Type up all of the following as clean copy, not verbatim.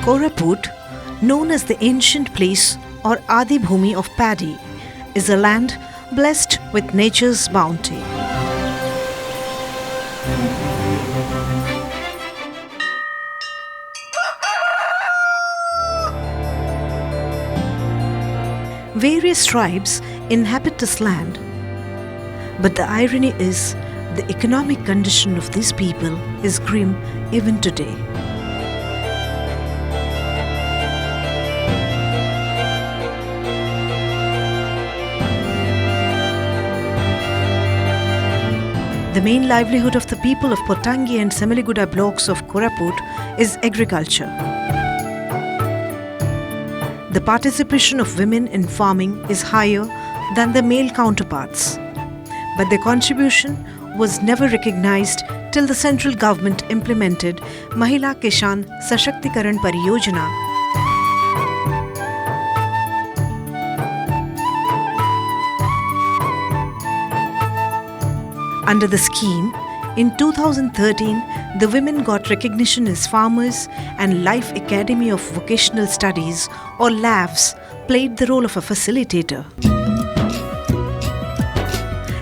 Koraput, known as the ancient place or Adi Bhumi of paddy, is a land blessed with nature's bounty. Various tribes inhabit this land, but the irony is the economic condition of these people is grim even today. The main livelihood of the people of Pottangi and Semeliguda blocks of Koraput is agriculture. The participation of women in farming is higher than their male counterparts, but their contribution was never recognized till the central government implemented Mahila Kishan Sashaktikaran Pariyojana. Under the scheme, in 2013, the women got recognition as farmers, and Life Academy of Vocational Studies or LAVS played the role of a facilitator.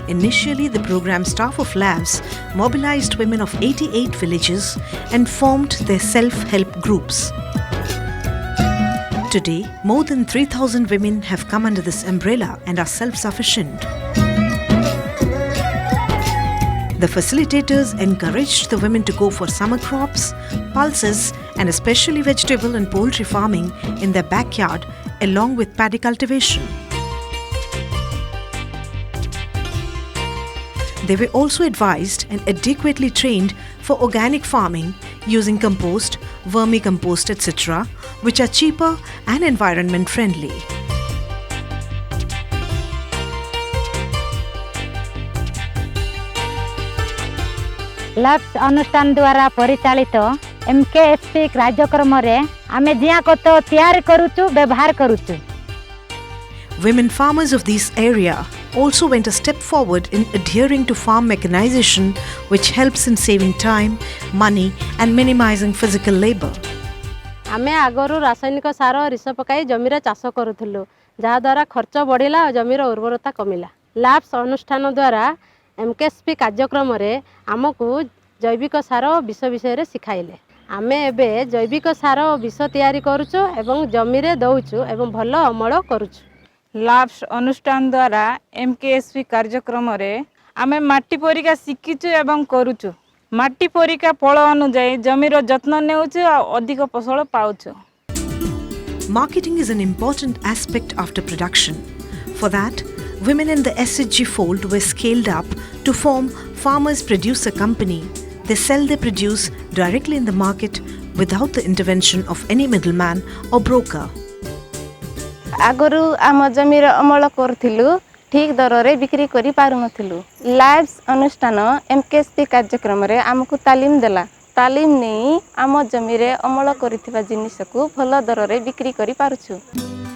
Initially, the program staff of LAVS mobilized women of 88 villages and formed their self-help groups. Today, more than 3,000 women have come under this umbrella and are self-sufficient. The facilitators encouraged the women to go for summer crops, pulses, and especially vegetable and poultry farming in their backyard along with paddy cultivation. They were also advised and adequately trained for organic farming using compost, vermicompost, etc., which are cheaper and environment friendly. Labs अनुष्ठान द्वारा परिचालित MKSP कार्यक्रम रे आमे जिया कत तैयार करूछु व्यवहार करूछु. Women farmers of this area also went a step forward in adhering to farm mechanization, which helps in saving time, money and minimizing physical labor. आमे आगरु रासायनिक सार रिस पकाई जमीर चाष करूथुलु जहा द्वारा खर्च बढ़िला और जमीर उर्वरता कमिला. लैब्स अनुष्ठान द्वारा MKSP कार्यक्रम रे आमको जैविक सार विष विषय शिखाइले. आमे एबे जैविक सार विष तैयारी करूछु एवं जमीरे दउछु एवं भल अमल करूछु. लैब्स अनुष्ठान द्वारा MKSP कार्यक्रम रे आमे माटी परीक्षा शिखिछु एवं करूछु. माटी परीक्षा फल अनुसार जमीर जत्न नेउछु और अधिक फसल पाउछु. Marketing is an important aspect after production. For that, women in the SHG fold were scaled up to form Farmers Producer Company. They sell their produce directly in the market without the intervention of any middleman or broker. आगरु आम जमीर अमल करथिलु ठीक दर रे बिक्री करि पारु नथिलु. Lives अनुष्ठान MKSP कार्यक्रम रे आमको तालीम देला. तालीम नै आम जमीरे अमल करिथिबा जिनिसकु भल दर रे बिक्री करि पारुछु.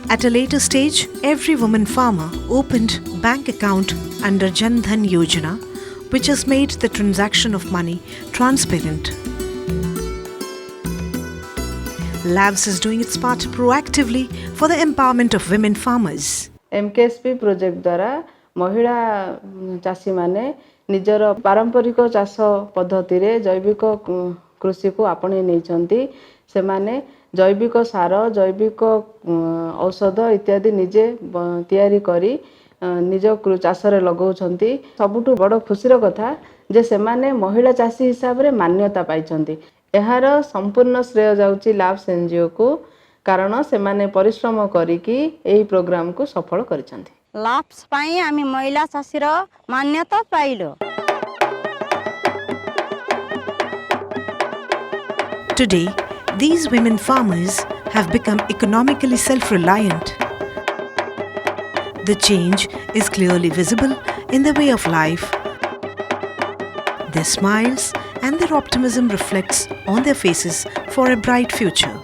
At a later stage, every woman farmer opened bank account under Jan Dhan Yojana, which has made the transaction of money transparent. LAVS is doing its part proactively for the empowerment of women farmers. MKSP project द्वारा महिला चाषी माने निजर पारंपरिक चाष पद्धति रे जैविक कृषि को आपणे नैचंती. से माने जैविक सार जैविक औषध इत्यादि निजे तैयारी करी निज चाष रे लगाउछंती. सबुठु बड़ खुशीर कथा जे से माने महिला चाषी हिसाब रे मान्यता पाइछंती. एहार संपूर्ण श्रेय जाउची लैब्स एनजीओ को, कारण से माने परिश्रम करिकी एही प्रोग्राम को सफल करिछंती. लैब्स पई आमी महिला चाषीर मान्यता pilo. Today, these women farmers have become economically self-reliant. The change is clearly visible in their way of life. Their smiles and their optimism reflects on their faces for a bright future.